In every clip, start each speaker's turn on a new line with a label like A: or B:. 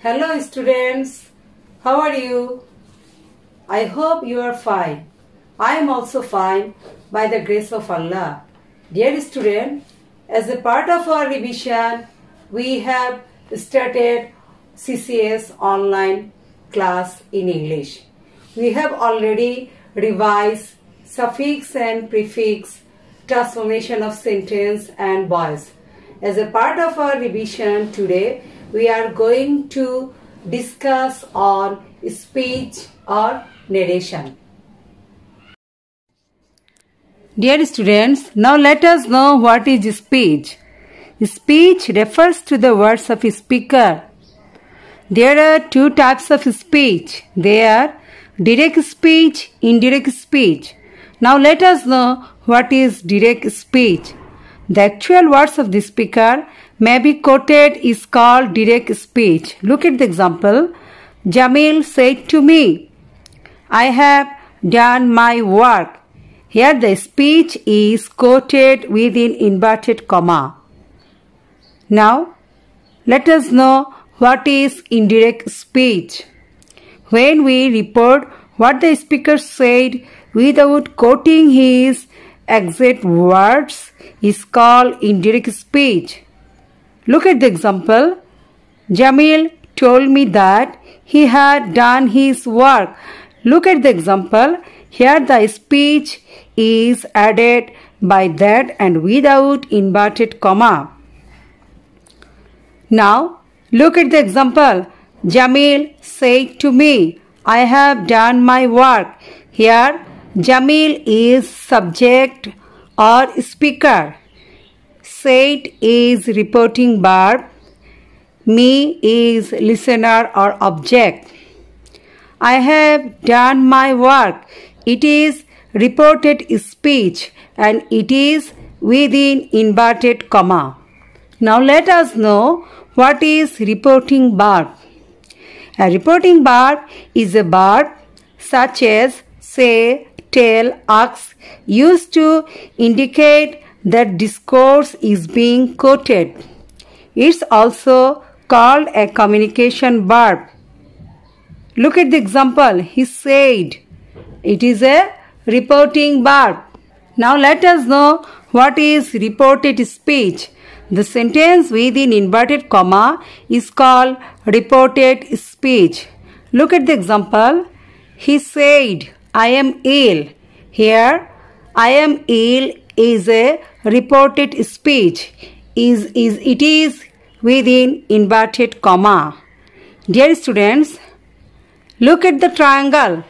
A: Hello students, how are you? I hope you are fine. I am also fine by the grace of Allah. Dear student, as a part of our revision, we have started CCS online class in English. We have already revised suffix and prefix, transformation of sentence and voice. As a part of our revision today, we are going to discuss on speech or narration. Dear students, now let us know what is speech. Speech refers to the words of a speaker. There are two types of speech. They are direct speech, indirect speech. Now let us know what is direct speech. The actual words of the speaker may be quoted is called direct speech. Look at the example. Jamil said to me, I have done my work. Here the speech is quoted within inverted comma. Now let us know what is indirect speech. When we report what the speaker said without quoting his exact words is called indirect speech. Look at the example. Jamil told me that he had done his work. Look at the example. Here the speech is added by that and without inverted comma. Now look at the example. Jamil said to me, I have done my work. Here Jamil is subject or speaker. Said is reporting verb. Me is listener or object. I have done my work. It is reported speech and it is within inverted comma. Now let us know what is reporting verb. A reporting verb is a verb such as say, tell, ask, used to indicate that discourse is being quoted. It's also called a communication verb. Look at the example. He said. It is a reporting verb. Now let us know what is reported speech. The sentence within inverted comma is called reported speech. Look at the example. He said, I am ill. Here, I am ill is a reported speech. It is within inverted comma. Dear students, look at the triangle.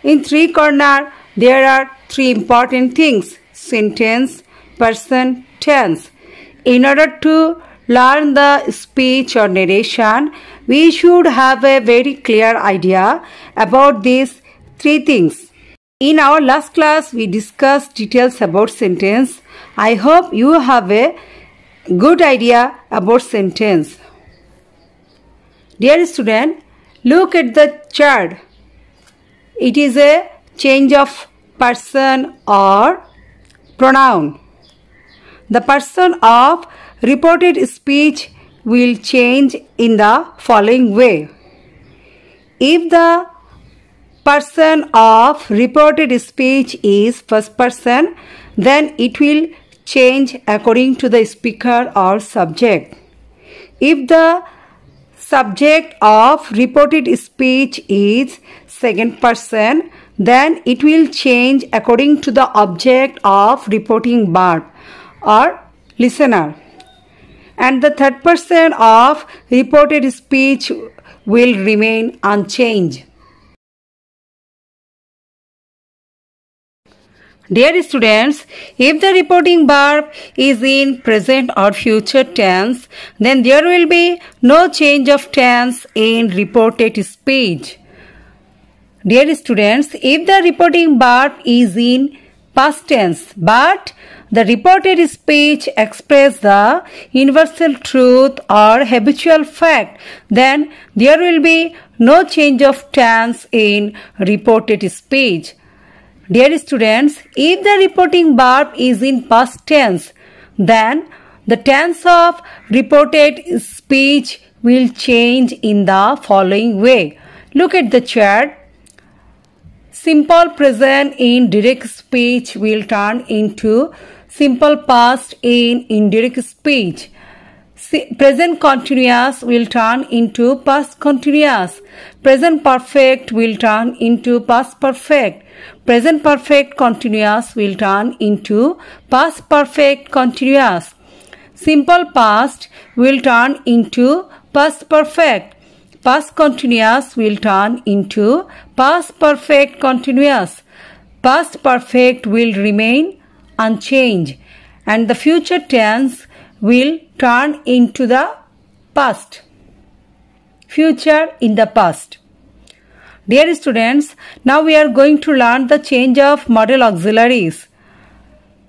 A: In three corners, there are three important things: sentence, person, tense. In order to learn the speech or narration, we should have a very clear idea about these three things. In our last class, we discussed details about sentence. I hope you have a good idea about sentence. Dear student, look at the chart. It is a change of person or pronoun. The person of reported speech will change in the following way. If the person of reported speech is first person, then it will change according to the speaker or subject. If the subject of reported speech is second person, then it will change according to the object of reporting verb or listener. And the third person of reported speech will remain unchanged. Dear students, if the reporting verb is in present or future tense, then there will be no change of tense in reported speech. Dear students, if the reporting verb is in past tense, but the reported speech expresses the universal truth or habitual fact, then there will be no change of tense in reported speech. Dear students, if the reporting verb is in past tense, then the tense of reported speech will change in the following way. Look at the chart. Simple present in direct speech will turn into simple past in indirect speech. Present continuous will turn into past continuous. Present perfect will turn into past perfect. Present perfect continuous will turn into past perfect continuous. Simple past will turn into past perfect. Past continuous will turn into past perfect continuous. Past perfect will remain unchanged, and the future tense will turn into the past. Future in the past. Dear students, now we are going to learn the change of modal auxiliaries.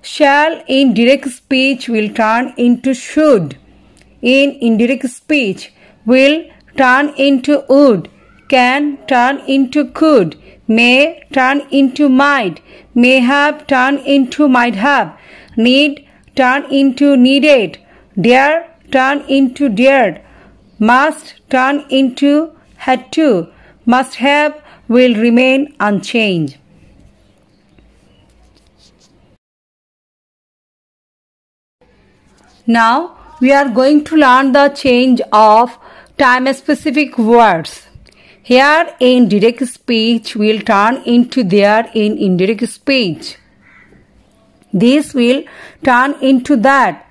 A: Shall in direct speech will turn into should. In indirect speech will turn into would. Can turn into could. May turn into might. May have turn into might have. Need turn into needed. Dare turn into dared. Must turn into had to. Must have will remain unchanged. Now we are going to learn the change of time specific words. Here in direct speech will turn into there in indirect speech. This will turn into that.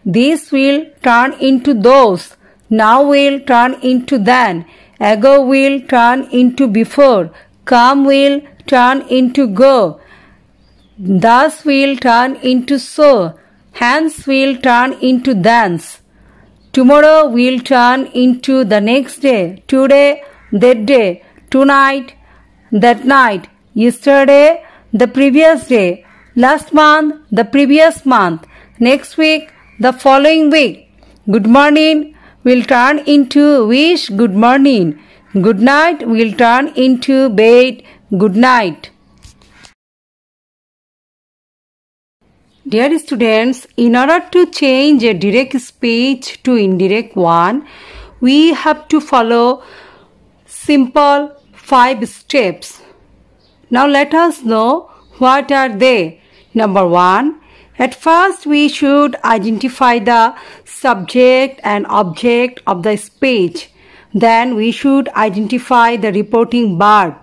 A: This will turn into those. Now will turn into then. Ago will turn into before. Come will turn into go. Thus will turn into so. Hence will turn into thence. Tomorrow will turn into the next day. Today, that day. Tonight, that night. Yesterday, the previous day. Last month, the previous month. Next week, the following week. Good morning will turn into wish good morning. Good night will turn into bed good night. Dear students, in order to change a direct speech to indirect one, we have to follow simple 5 steps. Now let us know what are they. Number 1. At first, we should identify the subject and object of the speech. Then we should identify the reporting verb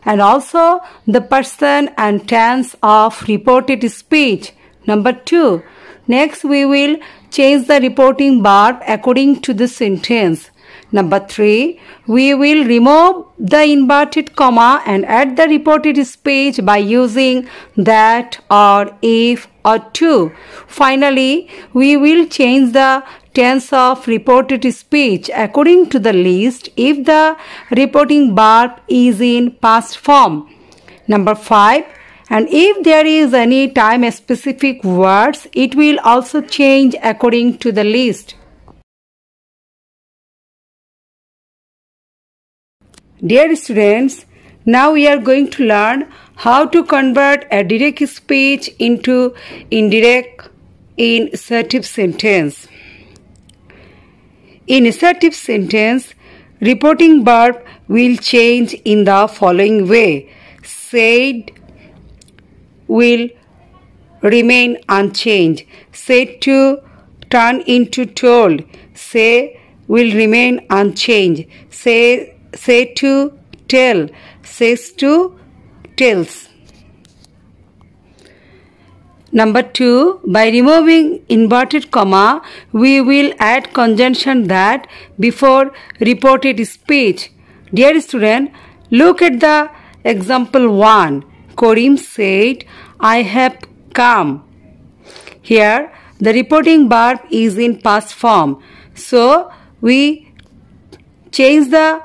A: and also the person and tense of reported speech. Number 2. Next, we will change the reporting verb according to the sentence. Number 3. We will remove the inverted comma and add the reported speech by using that or if or to. Finally, we will change the tense of reported speech according to the list if the reporting verb is in past form. Number 5. And if there is any time specific words, it will also change according to the list. Dear students, now we are going to learn how to convert a direct speech into indirect in assertive sentence. In assertive sentence, reporting verb will change in the following way. Said will remain unchanged. Said to turn into told. Say will remain unchanged. Say to tell. Says to tells. Number 2, by removing inverted comma, we will add conjunction that before reported speech. Dear student, look at the example 1. Karim said, I have come. Here, the reporting verb is in past form. So, we change the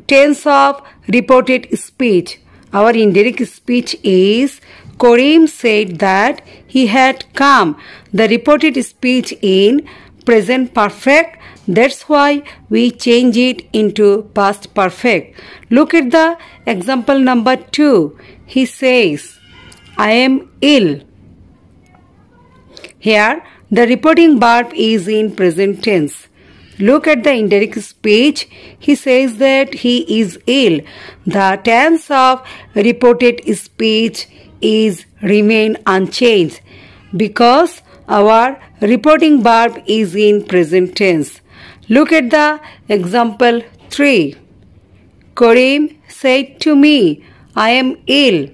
A: tense of reported speech. Our indirect speech is Karim said that he had come. The reported speech in present perfect. That's why we change it into past perfect. Look at the example number 2. He says, I am ill. Here, the reporting verb is in present tense. look at the indirect speech. He says that he is ill. The tense of reported speech is remain unchanged because our reporting verb is in present tense. Look at the example 3. Karim said to me, I am ill.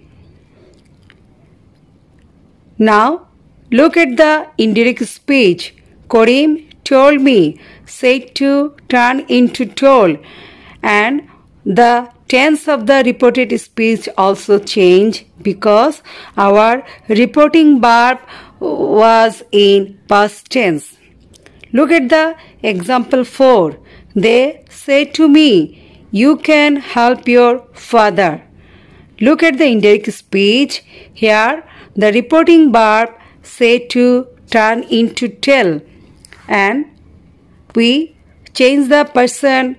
A: Now, look at the indirect speech. Karim told me, said to turn into told, and the tense of the reported speech also changed because our reporting verb was in past tense. Look at the example 4. They said to me, you can help your father. Look at the indirect speech. Here, the reporting verb said to turn into tell, and we change the person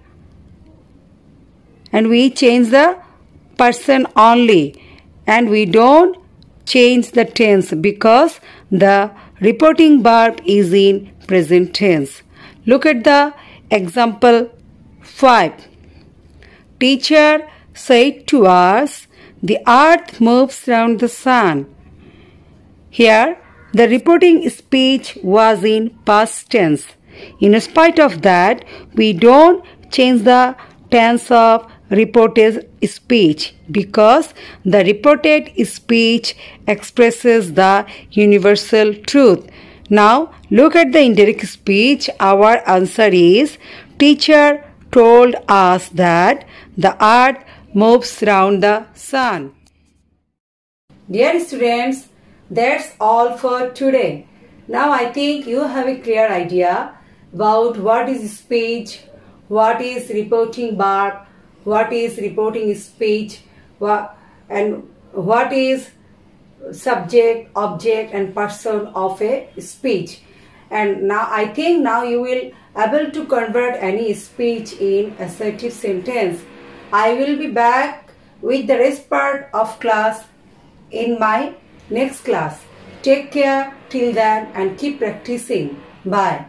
A: only, and we don't change the tense because the reporting verb is in present tense. Look at the example 5. Teacher said to us, the earth moves around the sun. Here, the reporting speech was in past tense. In spite of that, we don't change the tense of reported speech because the reported speech expresses the universal truth. Now, look at the indirect speech. Our answer is, teacher told us that the earth moves around the sun. Dear students, that's all for today. Now I think you have a clear idea about what is speech, what is reporting verb, what is reporting speech, and what is subject, object and person of a speech. And now I think now you will able to convert any speech in assertive sentence. I will be back with the rest part of class in my next class. Take care till then and keep practicing. Bye.